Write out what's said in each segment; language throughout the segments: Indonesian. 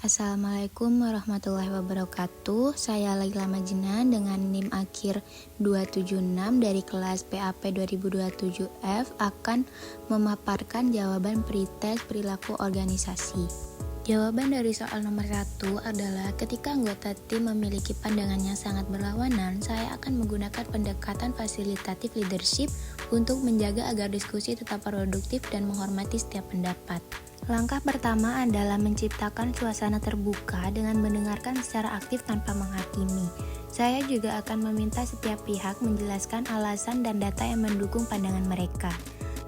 Assalamualaikum warahmatullahi wabarakatuh. Saya Laila Majnan dengan NIM akhir 276 dari kelas PAP 2027F akan memaparkan jawaban pretest perilaku organisasi. Jawaban dari soal nomor 1 adalah ketika anggota tim memiliki pandangan yang sangat berlawanan, saya akan menggunakan pendekatan fasilitatif leadership untuk menjaga agar diskusi tetap produktif dan menghormati setiap pendapat. Langkah pertama adalah menciptakan suasana terbuka dengan mendengarkan secara aktif tanpa menghakimi. Saya juga akan meminta setiap pihak menjelaskan alasan dan data yang mendukung pandangan mereka.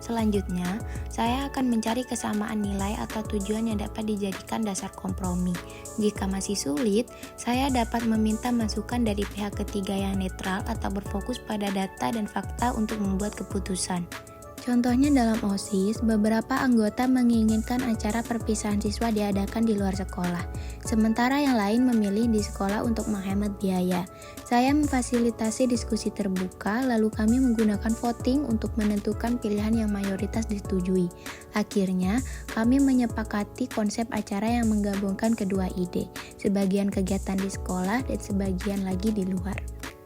Selanjutnya, saya akan mencari kesamaan nilai atau tujuan yang dapat dijadikan dasar kompromi. Jika masih sulit, saya dapat meminta masukan dari pihak ketiga yang netral atau berfokus pada data dan fakta untuk membuat keputusan. Contohnya dalam OSIS, beberapa anggota menginginkan acara perpisahan siswa diadakan di luar sekolah, sementara yang lain memilih di sekolah untuk menghemat biaya. Saya memfasilitasi diskusi terbuka, lalu kami menggunakan voting untuk menentukan pilihan yang mayoritas disetujui. Akhirnya, kami menyepakati konsep acara yang menggabungkan kedua ide, sebagian kegiatan di sekolah dan sebagian lagi di luar.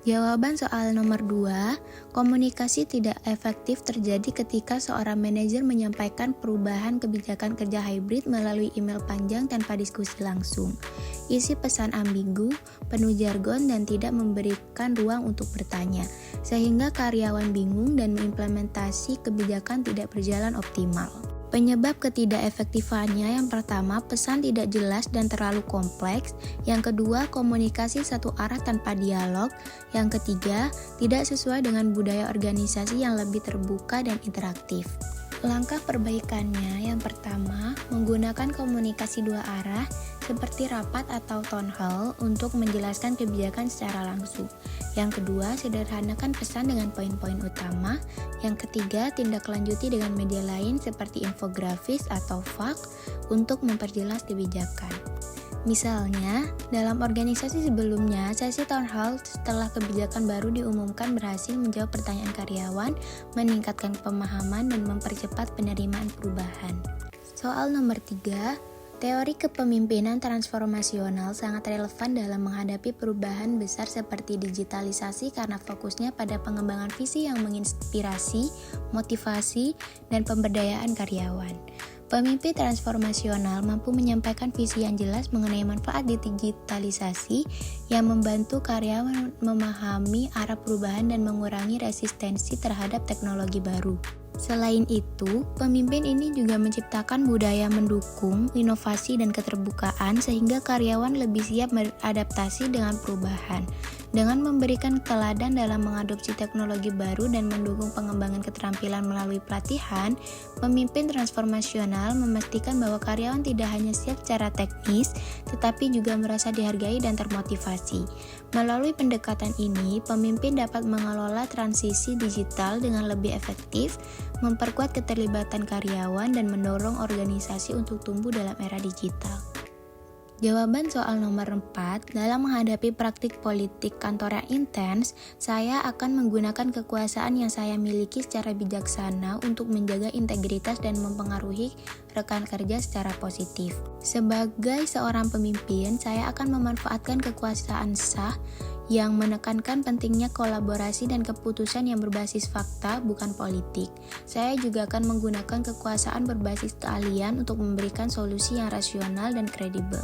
Jawaban soal nomor 2, komunikasi tidak efektif terjadi ketika seorang manajer menyampaikan perubahan kebijakan kerja hybrid melalui email panjang tanpa diskusi langsung. Isi pesan ambigu, penuh jargon, dan tidak memberikan ruang untuk bertanya, sehingga karyawan bingung dan mengimplementasi kebijakan tidak berjalan optimal. Penyebab ketidakefektifannya yang pertama, pesan tidak jelas dan terlalu kompleks. Yang kedua, komunikasi satu arah tanpa dialog. Yang ketiga, tidak sesuai dengan budaya organisasi yang lebih terbuka dan interaktif. Langkah perbaikannya yang pertama, menggunakan komunikasi dua arah seperti rapat atau town hall untuk menjelaskan kebijakan secara langsung. Yang kedua, sederhanakan pesan dengan poin-poin utama. Yang ketiga, tindak lanjuti dengan media lain seperti infografis atau fax untuk memperjelas kebijakan. Misalnya, dalam organisasi sebelumnya, sesi town hall setelah kebijakan baru diumumkan berhasil menjawab pertanyaan karyawan, meningkatkan pemahaman, dan mempercepat penerimaan perubahan. Soal nomor 3, teori kepemimpinan transformasional sangat relevan dalam menghadapi perubahan besar seperti digitalisasi karena fokusnya pada pengembangan visi yang menginspirasi, motivasi, dan pemberdayaan karyawan. Pemimpin transformasional mampu menyampaikan visi yang jelas mengenai manfaat digitalisasi yang membantu karyawan memahami arah perubahan dan mengurangi resistensi terhadap teknologi baru. Selain itu, pemimpin ini juga menciptakan budaya mendukung inovasi dan keterbukaan sehingga karyawan lebih siap beradaptasi dengan perubahan. Dengan memberikan teladan dalam mengadopsi teknologi baru dan mendukung pengembangan keterampilan melalui pelatihan, pemimpin transformasional memastikan bahwa karyawan tidak hanya siap secara teknis, tetapi juga merasa dihargai dan termotivasi. Melalui pendekatan ini, pemimpin dapat mengelola transisi digital dengan lebih efektif, memperkuat keterlibatan karyawan, dan mendorong organisasi untuk tumbuh dalam era digital. Jawaban soal nomor 4, dalam menghadapi praktik politik kantor yang intens, saya akan menggunakan kekuasaan yang saya miliki secara bijaksana untuk menjaga integritas dan mempengaruhi rekan kerja secara positif. Sebagai seorang pemimpin, saya akan memanfaatkan kekuasaan sah yang menekankan pentingnya kolaborasi dan keputusan yang berbasis fakta, bukan politik. Saya juga akan menggunakan kekuasaan berbasis keahlian untuk memberikan solusi yang rasional dan kredibel,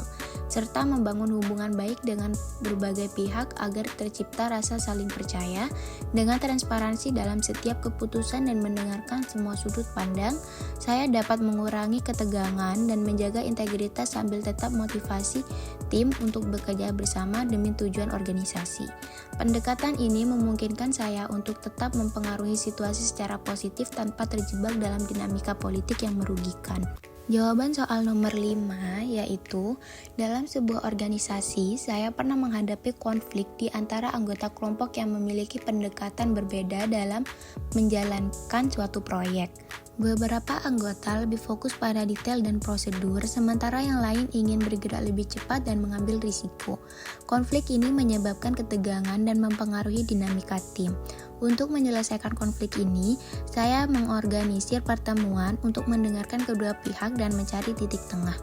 serta membangun hubungan baik dengan berbagai pihak agar tercipta rasa saling percaya. Dengan transparansi dalam setiap keputusan dan mendengarkan semua sudut pandang, saya dapat mengurangi ketegangan dan menjaga integritas sambil tetap motivasi tim untuk bekerja bersama demi tujuan organisasi. Pendekatan ini memungkinkan saya untuk tetap mempengaruhi situasi secara positif tanpa terjebak dalam dinamika politik yang merugikan. Jawaban soal nomor 5 yaitu, dalam sebuah organisasi, saya pernah menghadapi konflik di antara anggota kelompok yang memiliki pendekatan berbeda dalam menjalankan suatu proyek. Beberapa anggota lebih fokus pada detail dan prosedur, sementara yang lain ingin bergerak lebih cepat dan mengambil risiko. Konflik ini menyebabkan ketegangan dan mempengaruhi dinamika tim. Untuk menyelesaikan konflik ini, saya mengorganisir pertemuan untuk mendengarkan kedua pihak dan mencari titik tengah.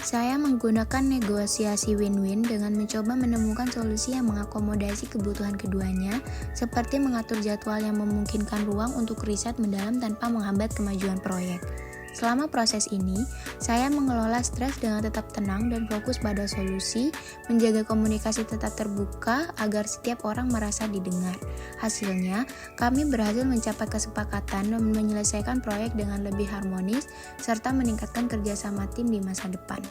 Saya menggunakan negosiasi win-win dengan mencoba menemukan solusi yang mengakomodasi kebutuhan keduanya, seperti mengatur jadwal yang memungkinkan ruang untuk riset mendalam tanpa menghambat kemajuan proyek. Selama proses ini, saya mengelola stres dengan tetap tenang dan fokus pada solusi, menjaga komunikasi tetap terbuka agar setiap orang merasa didengar. Hasilnya, kami berhasil mencapai kesepakatan dan menyelesaikan proyek dengan lebih harmonis, serta meningkatkan kerjasama tim di masa depan.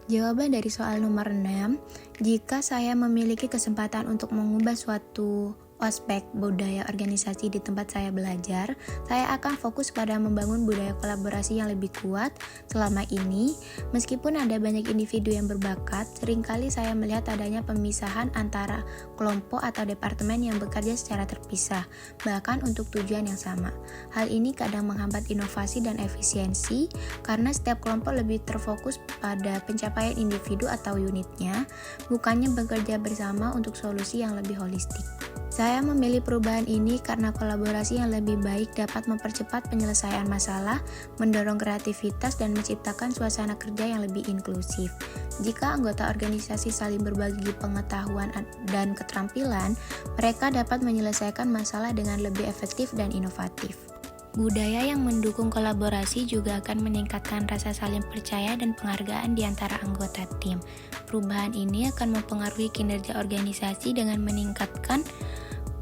Jawaban dari soal nomor 6, jika saya memiliki kesempatan untuk mengubah suatu aspek budaya organisasi di tempat saya belajar, saya akan fokus pada membangun budaya kolaborasi yang lebih kuat. Selama ini, meskipun ada banyak individu yang berbakat, seringkali saya melihat adanya pemisahan antara kelompok atau departemen yang bekerja secara terpisah, bahkan untuk tujuan yang sama. Hal ini kadang menghambat inovasi dan efisiensi, karena setiap kelompok lebih terfokus pada pencapaian individu atau unitnya, bukannya bekerja bersama untuk solusi yang lebih holistik. Saya memilih perubahan ini karena kolaborasi yang lebih baik dapat mempercepat penyelesaian masalah, mendorong kreativitas, dan menciptakan suasana kerja yang lebih inklusif. Jika anggota organisasi saling berbagi pengetahuan dan keterampilan, mereka dapat menyelesaikan masalah dengan lebih efektif dan inovatif. Budaya yang mendukung kolaborasi juga akan meningkatkan rasa saling percaya dan penghargaan di antara anggota tim. Perubahan ini akan mempengaruhi kinerja organisasi dengan meningkatkan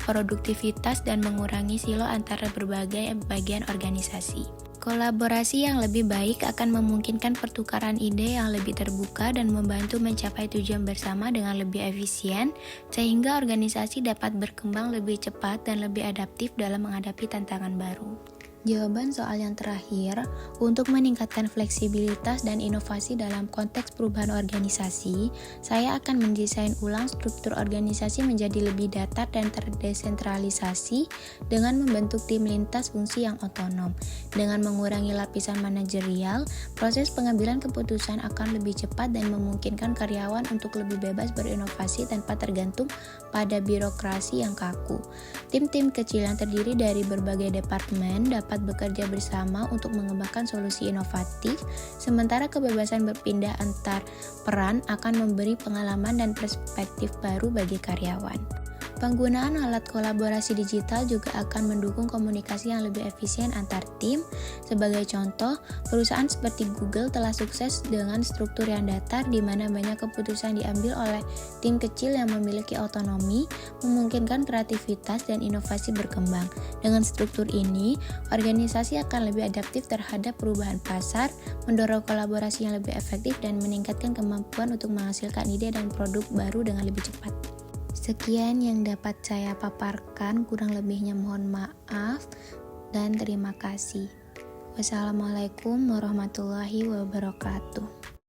produktivitas dan mengurangi silo antara berbagai bagian organisasi. Kolaborasi yang lebih baik akan memungkinkan pertukaran ide yang lebih terbuka dan membantu mencapai tujuan bersama dengan lebih efisien, sehingga organisasi dapat berkembang lebih cepat dan lebih adaptif dalam menghadapi tantangan baru. Jawaban soal yang terakhir, untuk meningkatkan fleksibilitas dan inovasi dalam konteks perubahan organisasi, saya akan mendesain ulang struktur organisasi menjadi lebih datar dan terdesentralisasi dengan membentuk tim lintas fungsi yang otonom. Dengan mengurangi lapisan manajerial, proses pengambilan keputusan akan lebih cepat dan memungkinkan karyawan untuk lebih bebas berinovasi tanpa tergantung pada birokrasi yang kaku. Tim-tim kecil yang terdiri dari berbagai departemen dapat bekerja bersama untuk mengembangkan solusi inovatif, sementara kebebasan berpindah antar peran akan memberi pengalaman dan perspektif baru bagi karyawan. Penggunaan alat kolaborasi digital juga akan mendukung komunikasi yang lebih efisien antar tim. Sebagai contoh, perusahaan seperti Google telah sukses dengan struktur yang datar di mana banyak keputusan diambil oleh tim kecil yang memiliki otonomi, memungkinkan kreativitas dan inovasi berkembang. Dengan struktur ini, organisasi akan lebih adaptif terhadap perubahan pasar, mendorong kolaborasi yang lebih efektif, dan meningkatkan kemampuan untuk menghasilkan ide dan produk baru dengan lebih cepat. Sekian yang dapat saya paparkan, kurang lebihnya mohon maaf dan terima kasih. Wassalamualaikum warahmatullahi wabarakatuh.